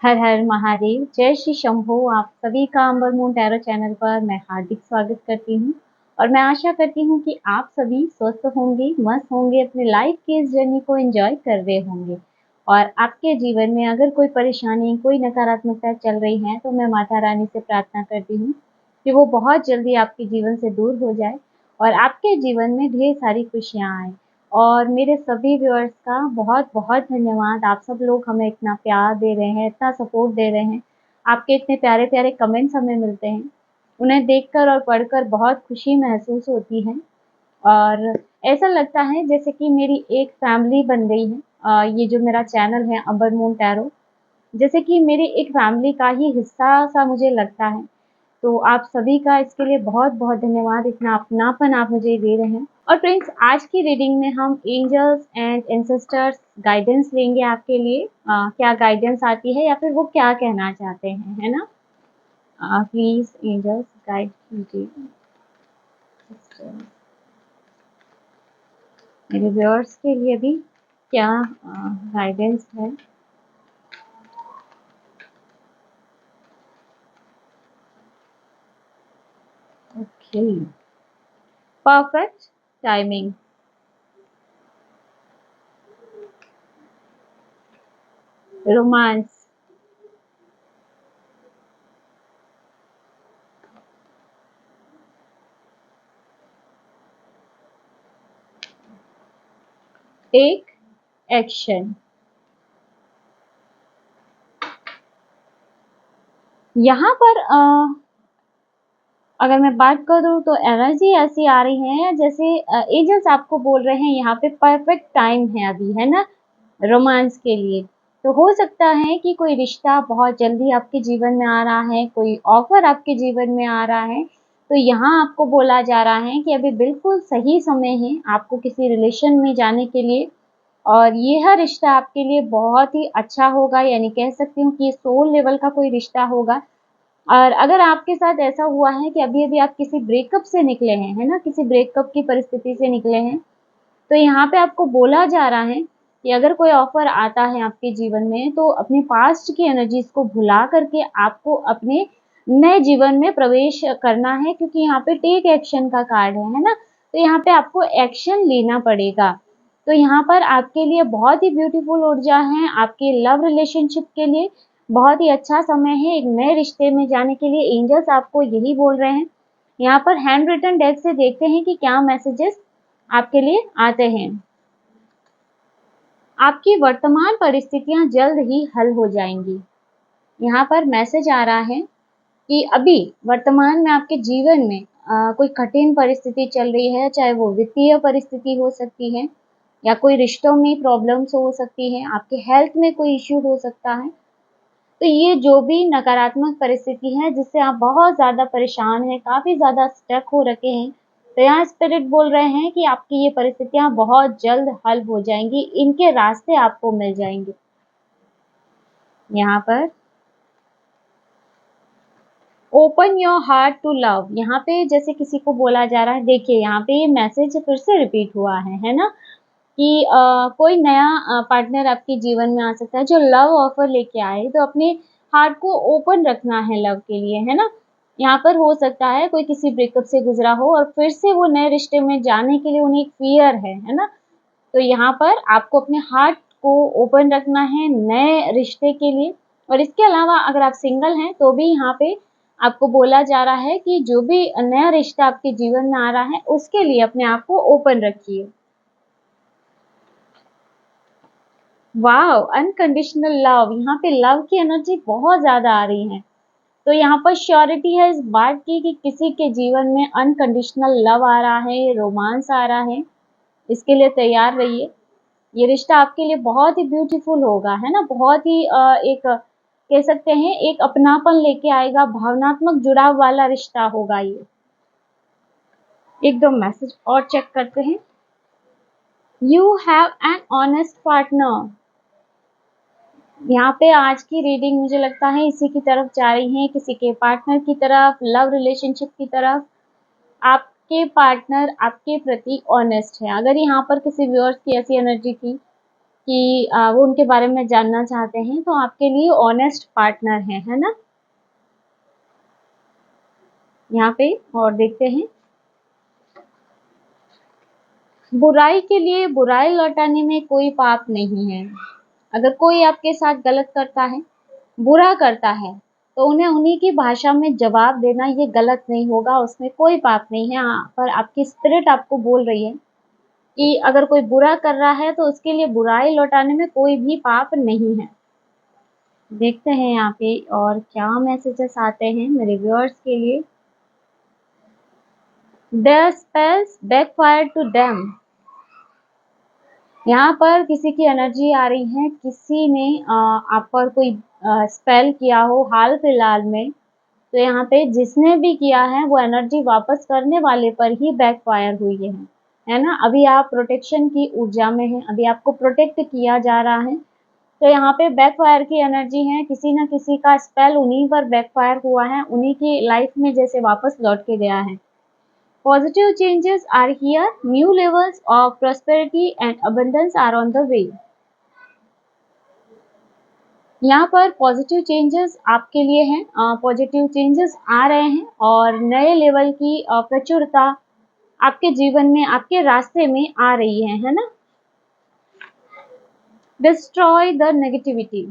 हर हर महादेव, जय श्री शंभो। आप सभी का अम्बर मून टैरो चैनल पर मैं हार्दिक स्वागत करती हूँ और मैं आशा करती हूँ कि आप सभी स्वस्थ होंगे, मस्त होंगे, अपनी लाइफ की इस जर्नी को एंजॉय कर रहे होंगे। और आपके जीवन में अगर कोई परेशानी, कोई नकारात्मकता चल रही है तो मैं माता रानी से प्रार्थना करती हूँ कि वो बहुत जल्दी आपके जीवन से दूर हो जाए और आपके जीवन में ढेर सारी खुशियाँ आए। और मेरे सभी व्यूअर्स का बहुत-बहुत धन्यवाद। आप सब लोग हमें इतना प्यार दे रहे हैं, इतना सपोर्ट दे रहे हैं। आपके इतने प्यारे-प्यारे कमेंट्स हमें मिलते हैं। उन्हें देखकर और पढ़कर बहुत खुशी महसूस होती है और ऐसा लगता है जैसे कि मेरी एक फैमिली बन गई है। ये जो मेरा चैनल है अम्बर मून टैरो, जैसे कि मेरी एक फैमिली का ही हिस्सा-सा मुझे लगता है। तो आप सभी का इसके लिए बहुत-बहुत धन्यवाद, इतना अपनापन आप मुझे दे रहे हैं। और फ्रेंड्स, आज की रीडिंग में हम एंजल्स एंड एंसेस्टर्स गाइडेंस लेंगे आपके लिए। क्या गाइडेंस आती है या फिर वो क्या कहना चाहते हैं, है ना? प्लीज़ एंजल्स गाइड कीजिए। मेरे व्यूअर्स के लिए भी क्या गाइडेंस है? Okay, perfect timing. Romance. Take action. यहाँ पर अगर मैं बात करूँ तो एनर्जी ऐसी आ रही है जैसे एंजल्स आपको बोल रहे हैं यहाँ पे परफेक्ट टाइम है अभी, है ना, रोमांस के लिए। तो हो सकता है कि कोई रिश्ता बहुत जल्दी आपके जीवन में आ रहा है, कोई ऑफर आपके जीवन में आ रहा है। तो यहाँ आपको बोला जा रहा है कि अभी बिल्कुल सही समय है आपको किसी रिलेशन में जाने के लिए और यह रिश्ता आपके लिए बहुत ही अच्छा होगा, यानी कह सकती हूँ कि ये सोल लेवल का कोई रिश्ता होगा। और अगर आपके साथ ऐसा हुआ है कि अभी-अभी आप किसी ब्रेकअप से निकले हैं, है ना? किसी ब्रेकअप की परिस्थिति से निकले हैं, तो यहाँ पे आपको बोला जा रहा है कि अगर कोई ऑफ़र आता है आपके जीवन में, तो अपने पास्ट की एनर्जीज़ को भुला करके आपको अपने नए जीवन में प्रवेश करना है क्योंकि यहाँ पे टेक एक्शन का कार्ड है ना? तो यहाँ पे आपको एक्शन लेना पड़ेगा। तो यहाँ पर आपके लिए बहुत ही ब्यूटीफुल ऊर्जा है, आपके लव रिलेशनशिप के लिए बहुत ही अच्छा समय है, एक नए रिश्ते में जाने के लिए एंजल्स आपको यही बोल रहे हैं। यहाँ पर हैंड रिटन डेक से देखते हैं कि क्या मैसेजेस आपके लिए आते हैं। आपकी वर्तमान परिस्थितियां जल्द ही हल हो जाएंगी। यहाँ पर मैसेज आ रहा है कि अभी वर्तमान में आपके जीवन में कोई कठिन परिस्थिति चल रही है, चाहे वो वित्तीय परिस्थिति हो सकती है या कोई रिश्तों में प्रॉब्लम्स हो सकती है, आपके हेल्थ में कोई इश्यू हो सकता है। तो ये जो भी नकारात्मक परिस्थिति है जिससे आप बहुत ज़्यादा परेशान हैं, काफ़ी ज़्यादा स्टक हो रखे हैं, तो यहाँ स्पिरिट बोल रहे हैं कि आपकी ये परिस्थितियाँ बहुत जल्द हल हो जाएँगी, इनके रास्ते आपको मिल जाएँगे। यहाँ पर open your heart to love, यहाँ पे जैसे किसी को बोला जा रहा है, देखिए यहाँ पे ये मैसेज फिर से रिपीट हुआ है ना? कि कोई नया पार्टनर आपके जीवन में आ सकता है जो लव ऑफर लेके आए, तो अपने हार्ट को ओपन रखना है लव के लिए, है ना? यहाँ पर हो सकता है कोई किसी ब्रेकअप से गुजरा हो और फिर से वो नए रिश्ते में जाने के लिए उन्हें एक फ़ियर है ना? तो यहाँ पर आपको अपने हार्ट को ओपन रखना है नए रिश्ते के लिए। और इसके अलावा अगर आप सिंगल हैं तो भी यहाँ पे आपको बोला जा रहा है कि जो भी नया रिश्ता आपके जीवन में आ रहा है उसके लिए अपने आप को ओपन रखिए। वाओ! अनकंडीशनल लव, यहाँ पे लव की एनर्जी बहुत ज़्यादा आ रही है। तो यहाँ पर श्योरिटी है इस बात की कि किसी के जीवन में अनकंडीशनल लव आ रहा है, रोमांस आ रहा है, इसके लिए तैयार रहिए। ये रिश्ता आपके लिए बहुत ही ब्यूटीफुल होगा, है ना? बहुत ही एक कह सकते हैं एक अपनापन लेके आएगा, भावनात्मक जुड़ाव वाला रिश्ता होगा ये। 1-2 मैसेज और चेक करते हैं। You have an honest partner. यहाँ पे आज की रीडिंग मुझे लगता है इसी की तरफ जा रही है, किसी के पार्टनर की तरफ, लव रिलेशनशिप की तरफ। आपके पार्टनर आपके प्रति ऑनेस्ट है। अगर यहाँ पर किसी व्यूअर्स की ऐसी एनर्जी थी कि वो उनके बारे में जानना चाहते हैं, तो आपके लिए ऑनेस्ट पार्टनर है ना? यहाँ पे और देखते हैं, बुराई के लिए बुराई लौटाने में कोई पाप नहीं है। अगर कोई आपके साथ गलत करता है, बुरा करता है, तो उन्हें उन्हीं की भाषा में जवाब देना ये गलत नहीं होगा, उसमें कोई पाप नहीं है। पर आपकी स्पिरिट आपको बोल रही है कि अगर कोई बुरा कर रहा है तो उसके लिए बुराई लौटाने में कोई भी पाप नहीं है। देखते हैं यहाँ पे और क्या मैसेजेस आते हैं मेरे व्यूअर्स के लिए। Their spells backfire to them। यहाँ पर किसी की एनर्जी आ रही है, किसी ने आप पर कोई स्पेल किया हो हाल फिलहाल में, तो यहाँ पे जिसने भी किया है वो एनर्जी वापस करने वाले पर ही बैकफायर हुई है ना? अभी आप प्रोटेक्शन की ऊर्जा में हैं, अभी आपको प्रोटेक्ट किया जा रहा है, तो यहाँ पे बैकफायर की एनर्जी है, किसी न किसी का स्पेल उन्हीं पर बैकफायर हुआ है, उन्हीं की लाइफ में जैसे वापस लौट के गया है। Positive changes are here, new levels of prosperity and abundance are on the way। यहाँ पर पॉजिटिव चेंजेस आपके लिए हैं, पॉजिटिव चेंजेस आ रहे हैं और नए लेवल की प्रचुरता आपके जीवन में, आपके रास्ते में आ रही है ना? Destroy the negativity.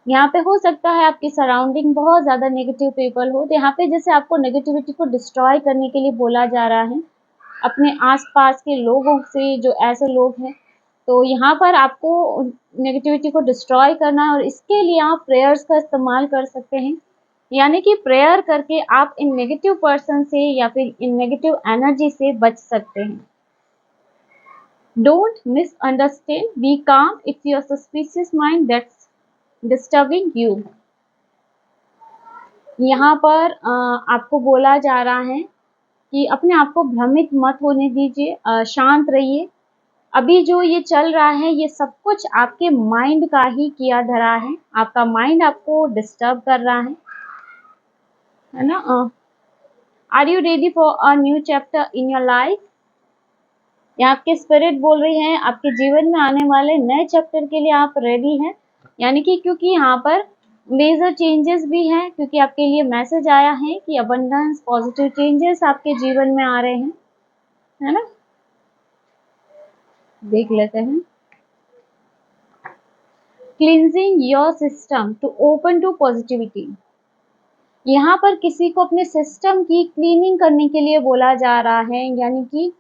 यहाँ पे हो सकता है आपकी सराउंडिंग बहुत ज़्यादा नेगेटिव पीपल हो, तो यहाँ पे जैसे आपको नेगेटिविटी को डिस्ट्रॉय करने के लिए बोला जा रहा है अपने आसपास के लोगों से, जो ऐसे लोग हैं, तो यहाँ पर आपको नेगेटिविटी को डिस्ट्रॉय करना है और इसके लिए आप प्रेयर्स का इस्तेमाल कर सकते हैं। यानी कि प्रेयर करके आप इन नेगेटिव पर्सन से या फिर इन नेगेटिव एनर्जी से बच सकते हैं। डोंट मिसअंडरस्टैंड, बी काम, it's your suspicious mind that's disturbing you. यहाँ पर आपको बोला जा रहा है कि अपने आप को भ्रमित मत होने दीजिए, शांत रहिए। अभी जो ये चल रहा है ये सब कुछ आपके माइंड का ही किया धरा है, आपका माइंड आपको डिस्टर्ब कर रहा है ना? Are you ready for a new chapter in your life? यहाँ आपके स्पिरिट बोल रही हैं आपके जीवन में आने वाले नए चैप्टर के लिए आप रेडी हैं। यानी कि क्योंकि यहाँ पर मेजर चेंजेस भी हैं, क्योंकि आपके लिए मैसेज आया है कि अबंडेंस, पॉजिटिव चेंजेस आपके जीवन में आ रहे हैं, है ना? देख लेते हैं। Cleansing your system to open to positivity. यहाँ पर किसी को अपने सिस्टम की क्लीनिंग करने के लिए बोला जा रहा है, यानी कि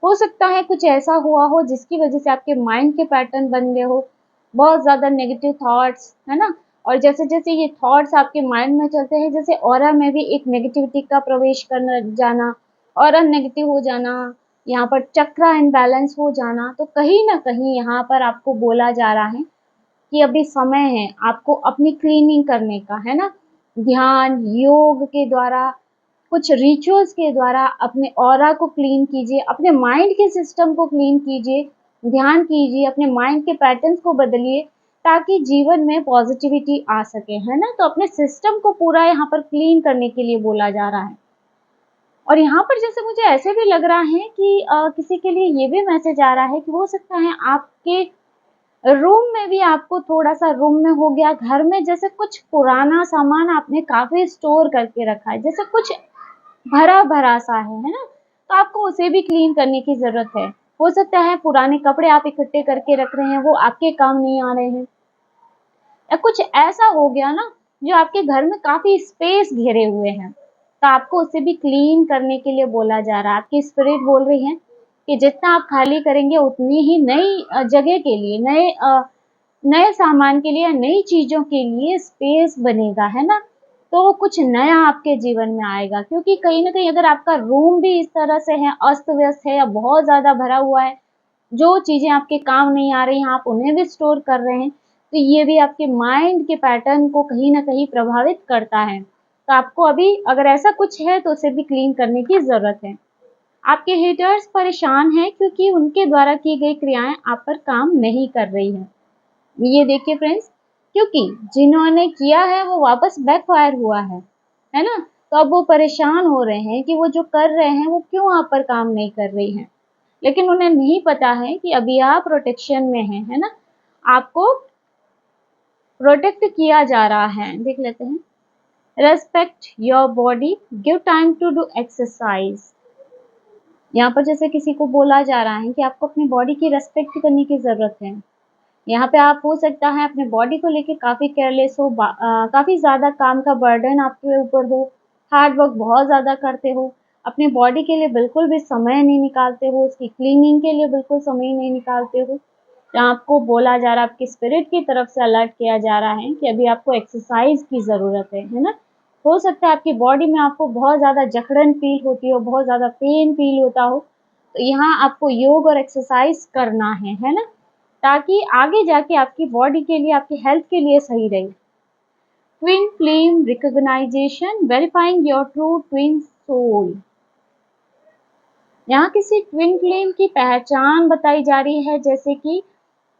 हो सकता है कुछ ऐसा हुआ हो जिसकी वजह से आपके माइंड के पैटर्न बन गए हो, बहुत ज़्यादा नेगेटिव थॉट्स, है ना? और जैसे जैसे ये थॉट्स आपके माइंड में चलते हैं, जैसे ऑरा में भी एक नेगेटिविटी का प्रवेश करना जाना, ऑरा नेगेटिव हो जाना, यहाँ पर चक्रा इनबैलेंस हो जाना, तो कहीं ना कहीं यहाँ पर आपको बोला जा रहा है कि अभी समय है आपको अपनी क्लीनिंग करने का, है ना? ध्यान, योग के द्वारा, कुछ रिचुअल्स के द्वारा अपने ऑरा को क्लीन कीजिए, अपने माइंड के सिस्टम को क्लीन कीजिए, ध्यान कीजिए, अपने माइंड के पैटर्न्स को बदलिए ताकि जीवन में पॉजिटिविटी आ सके, है ना? तो अपने सिस्टम को पूरा यहाँ पर क्लीन करने के लिए बोला जा रहा है। और यहाँ पर जैसे मुझे ऐसे भी लग रहा है कि किसी के लिए ये भी मैसेज आ रहा है कि हो सकता है आपके रूम में भी आपको थोड़ा-सा, रूम में हो गया, घर में जैसे कुछ पुराना सामान आपने काफ़ी स्टोर करके रखा है, जैसे कुछ भरा-भरा सा है ना? तो आपको उसे भी क्लीन करने की ज़रूरत है। हो सकता है पुराने कपड़े आप इकट्ठे करके रख रहे हैं, वो आपके काम नहीं आ रहे हैं। या कुछ ऐसा हो गया ना, जो आपके घर में काफ़ी स्पेस घेरे हुए हैं, तो आपको उसे भी क्लीन करने के लिए बोला जा रहा है। आपकी स्पिरिट बोल रही है कि जितना आप खाली करेंगे उतनी ही नई जगह के लिए, नए सामान के लिए, नई चीज़ों के लिए स्पेस बनेगा, है ना? तो कुछ नया आपके जीवन में आएगा, क्योंकि कहीं न कहीं अगर आपका रूम भी इस तरह से है, अस्त-व्यस्त है या बहुत ज़्यादा भरा हुआ है, जो चीज़ें आपके काम नहीं आ रही हैं, आप उन्हें भी स्टोर कर रहे हैं, तो ये भी आपके माइंड के पैटर्न को कहीं न कहीं प्रभावित करता है। तो आपको अभी अगर ऐसा कुछ है तो उसे भी क्लीन करने की ज़रूरत है। आपके हेटर्स परेशान हैं क्योंकि उनके द्वारा की गई क्रियाएँ आप पर काम नहीं कर रही हैं। ये देखिए फ्रेंड्स, क्योंकि जिन्होंने किया है वो वापस बैकफायर हुआ है ना? तो अब वो परेशान हो रहे हैं कि वो जो कर रहे हैं वो क्यों आप पर काम नहीं कर रही हैं। लेकिन उन्हें नहीं पता है कि अभी आप प्रोटेक्शन में हैं, है ना, आपको प्रोटेक्ट किया जा रहा है। देख लेते हैं, respect your body, give time to do exercise. यहाँ पर जैसे किसी को बोला जा रहा है कि आपको अपनी बॉडी की रेस्पेक्ट करने की ज़रूरत है। यहाँ पे आप हो सकता है अपने बॉडी को लेके काफ़ी केयरलेस हो, काफ़ी ज़्यादा काम का बर्डन आपके ऊपर हो, हार्ड वर्क बहुत ज़्यादा करते हो, अपनी बॉडी के लिए बिल्कुल भी समय नहीं निकालते हो, उसकी क्लीनिंग के लिए बिल्कुल समय नहीं निकालते हो। तो आपको बोला जा रहा है, आपकी स्पिरिट की तरफ से अलर्ट किया जा रहा है कि अभी आपको एक्सरसाइज की ज़रूरत है ना। हो सकता है आपकी बॉडी में आपको बहुत ज़्यादा जकड़न फील होती हो, बहुत ज़्यादा पेन फील होता हो, तो यहाँ आपको योग और एक्सरसाइज करना है ना, ताकि आगे जाके आपकी बॉडी के लिए, आपकी हेल्थ के लिए सही रहे। Twin flame recognition, verifying your true twin soul. यहाँ किसी ट्विन फ्लेम की पहचान बताई जा रही है, जैसे कि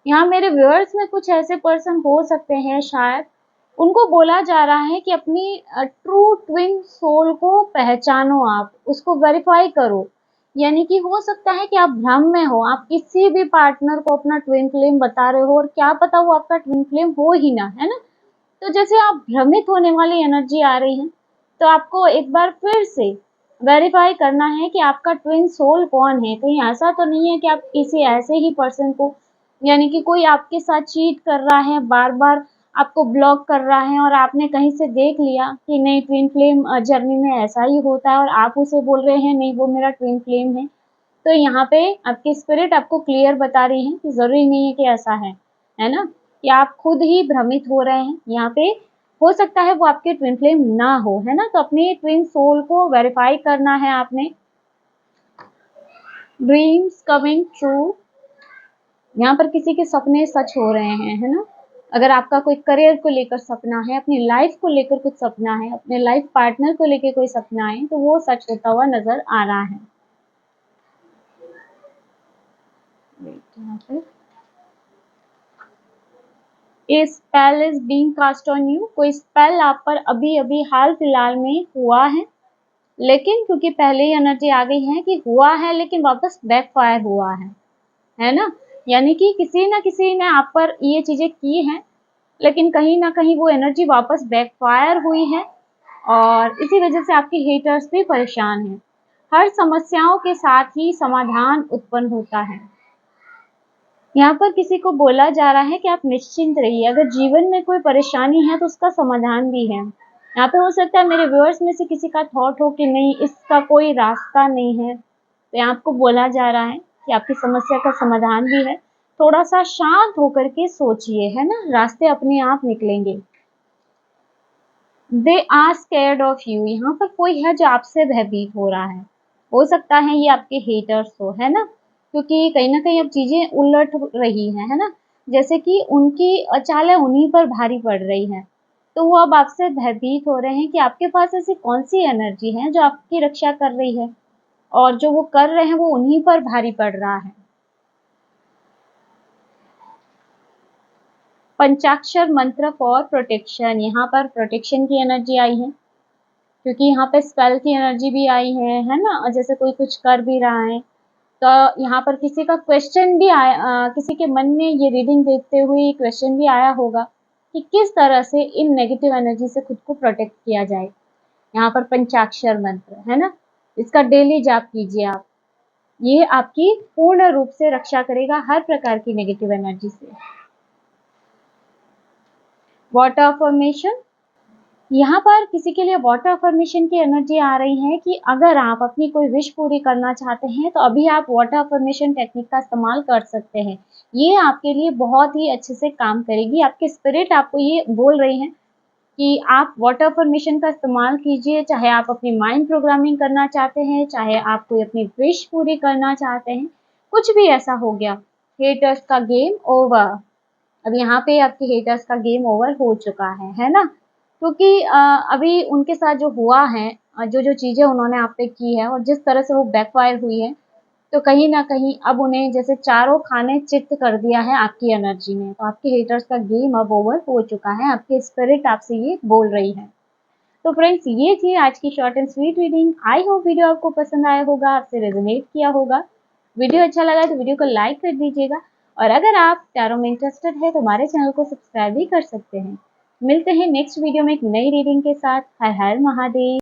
यहाँ मेरे व्यूअर्स में कुछ ऐसे पर्सन हो सकते हैं, शायद उनको बोला जा रहा है कि अपनी ट्रू ट्विन सोल को पहचानो, आप उसको वेरीफाई करो। यानी कि हो सकता है कि आप भ्रम में हो, आप किसी भी पार्टनर को अपना ट्विन फ्लेम बता रहे हो और क्या पता वो आपका ट्विन फ्लेम हो ही ना, है ना। तो जैसे आप भ्रमित होने वाली एनर्जी आ रही है, तो आपको एक बार फिर से वेरीफाई करना है कि आपका ट्विन सोल कौन है। कहीं ऐसा तो नहीं है कि आप किसी ऐसे ही पर्सन को, यानी कि कोई आपके साथ चीट कर रहा है, बार बार आपको ब्लॉक कर रहा है और आपने कहीं से देख लिया कि नहीं ट्विन फ्लेम जर्नी में ऐसा ही होता है और आप उसे बोल रहे हैं नहीं वो मेरा ट्विन फ्लेम है। तो यहाँ पे आपकी स्पिरिट आपको क्लियर बता रही है कि ज़रूरी नहीं है कि ऐसा है ना, कि आप खुद ही भ्रमित हो रहे हैं। यहाँ पे हो सकता है वो आपके ट्विन फ्लेम ना हो, है ना। तो अपने ट्विन सोल को वेरीफाई करना है आपने। ड्रीम्स कमिंग ट्रू, यहाँ पर किसी के सपने सच हो रहे हैं, है ना। अगर आपका कोई करियर को लेकर सपना है, अपनी लाइफ को लेकर कुछ सपना है, अपने लाइफ पार्टनर को लेकर कोई सपना है, तो वो सच होता हुआ नजर आ रहा है। यहाँ पे a spell is being cast on you, कोई स्पेल आप पर अभी अभी हाल फिलहाल में हुआ है, लेकिन क्योंकि पहले ही एनर्जी आ गई है कि हुआ है लेकिन वापस बैकफायर हुआ है ना। यानी कि किसी ना किसी ने आप पर ये चीजें की हैं, लेकिन कहीं ना कहीं वो एनर्जी वापस बैकफायर हुई है और इसी वजह से आपके हेटर्स भी परेशान हैं। हर समस्याओं के साथ ही समाधान उत्पन्न होता है। यहाँ पर किसी को बोला जा रहा है कि आप निश्चिंत रहिए, अगर जीवन में कोई परेशानी है तो उसका समाधान भी है। यहाँ पे हो सकता है मेरे व्यूअर्स में से किसी का थॉट हो कि नहीं इसका कोई रास्ता नहीं है, तो यहाँ आपको बोला जा रहा है कि आपकी समस्या का समाधान भी है। थोड़ा सा शांत होकर के सोचिए, है ना, रास्ते अपने आप निकलेंगे। They are scared of you, यहाँ पर कोई है जो आपसे भयभीत हो रहा है। हो सकता है ये आपके हेटर्स हो, है ना, क्योंकि कहीं ना कहीं अब चीजें उलट रही है ना। जैसे कि उनकी चालें उन्हीं पर भारी पड़ रही है, तो वो अब आपसे भयभीत हो रहे हैं कि आपके पास ऐसी कौन सी एनर्जी है जो आपकी रक्षा कर रही है, और जो वो कर रहे हैं वो उन्हीं पर भारी पड़ रहा है। पंचाक्षर मंत्र फॉर प्रोटेक्शन, यहाँ पर प्रोटेक्शन की एनर्जी आई है, क्योंकि यहाँ पे स्पेल की एनर्जी भी आई है ना, और जैसे कोई कुछ कर भी रहा है, तो यहाँ पर किसी का क्वेश्चन भी आया, किसी के मन में ये रीडिंग देखते हुए क्वेश्चन भी आया होगा कि किस तरह से इन नेगेटिव एनर्जी से खुद को प्रोटेक्ट किया जाए। यहाँ पर पंचाक्षर मंत्र है ना, इसका डेली जाप कीजिए आप, ये आपकी पूर्ण रूप से रक्षा करेगा हर प्रकार की नेगेटिव एनर्जी से। वाटर अफर्मेशन, यहाँ पर किसी के लिए वाटर अफर्मेशन की एनर्जी आ रही है कि अगर आप अपनी कोई विश पूरी करना चाहते हैं तो अभी आप वाटर अफर्मेशन टेक्निक का इस्तेमाल कर सकते हैं। ये आपके लिए बहुत ही अच्छे से काम करेगी। आपकी स्पिरिट आपको ये बोल रही है कि आप वाटर अफर्मेशन का इस्तेमाल कीजिए, चाहे आप अपनी माइंड प्रोग्रामिंग करना चाहते हैं, चाहे आप कोई अपनी विश पूरी करना चाहते हैं, कुछ भी ऐसा हो गया। हेटर्स का गेम ओवर, अब यहाँ पे आपके हेटर्स का गेम ओवर हो चुका है ना, क्योंकि अभी उनके साथ जो हुआ है, जो जो चीज़ें उन्होंने आप पे की है और जिस तरह से वो बैकफायर हुई है, तो कहीं ना कहीं अब उन्हें जैसे चारों खाने चित्त कर दिया है आपकी एनर्जी ने। तो आपके हेटर्स का गेम अब ओवर हो चुका है, आपकी स्पिरिट आपसे ये बोल रही है। तो फ्रेंड्स, ये थी आज की short and sweet reading. I hope video आपको पसंद आया होगा, आपसे रेजोनेट किया होगा। वीडियो अच्छा लगा तो वीडियो को लाइक कर दीजिएगा और अगर आप टैरो में इंटरेस्टेड है तो हमारे चैनल को सब्सक्राइब भी कर सकते हैं। मिलते हैं नेक्स्ट वीडियो में एक नई रीडिंग के साथ। हर हर महादेव।